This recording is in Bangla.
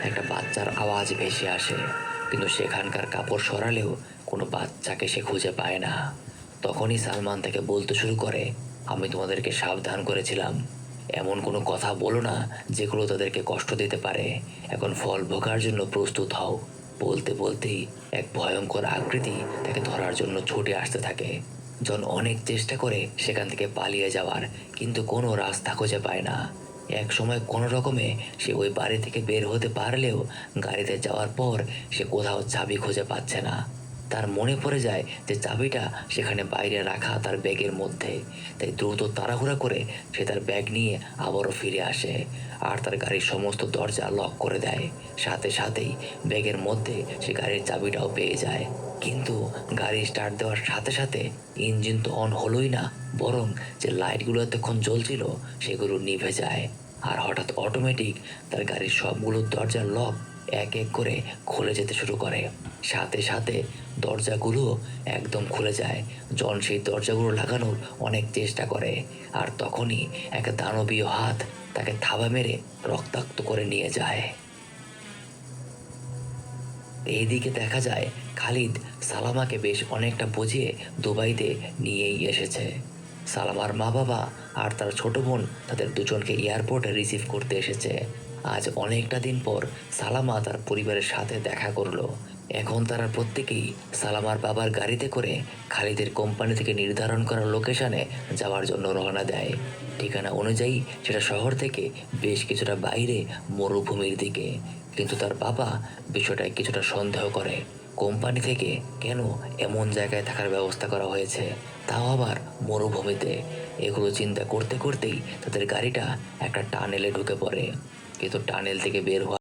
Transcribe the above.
একটা বাচ্চার আওয়াজ ভেসে আসে, কিন্তু সেখানকার কাপড় সরালেও কোনো বাচ্চাকে সে খুঁজে পায় না। তখনই সালমান তাকে বলতে শুরু করে, আমি তোমাদেরকে সাবধান করেছিলাম, এমন কোনো কথা বলো না যেগুলো তাদেরকে কষ্ট দিতে পারে। এখন ফল ভোগার জন্য প্রস্তুত হও। বলতে বলতেই এক ভয়ঙ্কর আকৃতি তাকে ধরার জন্য ছুটে আসতে থাকে। জন অনেক চেষ্টা করে সেখান থেকে পালিয়ে যাওয়ার, কিন্তু কোনো রাস্তা খুঁজে পায় না। এক সময় কোনো রকমে সে ওই বাড়ি থেকে বের হতে পারলেও গাড়িতে যাওয়ার পর সে কোথাও চাবি খুঁজে পাচ্ছে না। তার মনে পড়ে যায় যে চাবিটা সেখানে বাইরে রাখা তার ব্যাগের মধ্যে। তাই দ্রুত তাড়াহুড়া করে সে তার ব্যাগ নিয়ে আবারও ফিরে আসে আর তার গাড়ির সমস্ত দরজা লক করে দেয়। সাথে সাথেই ব্যাগের মধ্যে সে গাড়ির চাবিটাও পেয়ে যায়। কিন্তু গাড়ি স্টার্ট দেওয়ার সাথে সাথে ইঞ্জিন তো অন হলোই না, বরং যে লাইটগুলো এতক্ষণ জ্বলছিল সেগুলো নিভে যায়। আর হঠাৎ অটোমেটিক তার গাড়ির সবগুলো দরজার লক এক এক করে খুলে যেতে শুরু করে। সাথে সাথে দরজাগুলো একদম খুলে যায়। জন সেই দরজাগুলো লাগানোর অনেক চেষ্টা করে, আর তখনই এক দানবীয় হাত তাকে থাবা মেরে রক্তাক্ত করে নিয়ে যায়। এইদিকে দেখা যায় খালিদ সালামাকে বেশ অনেকটা বুঝিয়ে দুবাইতে নিয়েই এসেছে। সালামার মা বাবা আর তার ছোট বোন তাদের দুজনকে এয়ারপোর্টে রিসিভ করতে এসেছে। আজ অনেকটা দিন পর সালামা তার পরিবারের সাথে দেখা করলো। এখন তারা প্রত্যেকেই সালামার বাবার গাড়িতে করে খালিদের কোম্পানি থেকে নির্ধারণ করা লোকেশনে যাওয়ার জন্য রওনা দেয়। ঠিকানা অনুযায়ী সেটা শহর থেকে বেশ কিছুটা বাইরে, মরুভূমির দিকে। কিন্তু তার বাবা বিষয়টায় কিছুটা সন্দেহ করে। কোম্পানি থেকে কেন এমন জায়গায় থাকার ব্যবস্থা করা হয়েছে, তাও আবার মরুভূমিতে? এগুলো চিন্তা করতে করতেই তাদের গাড়িটা একটা টানেলে ঢুকে পড়ে। কিন্তু টানেল থেকে বের হওয়া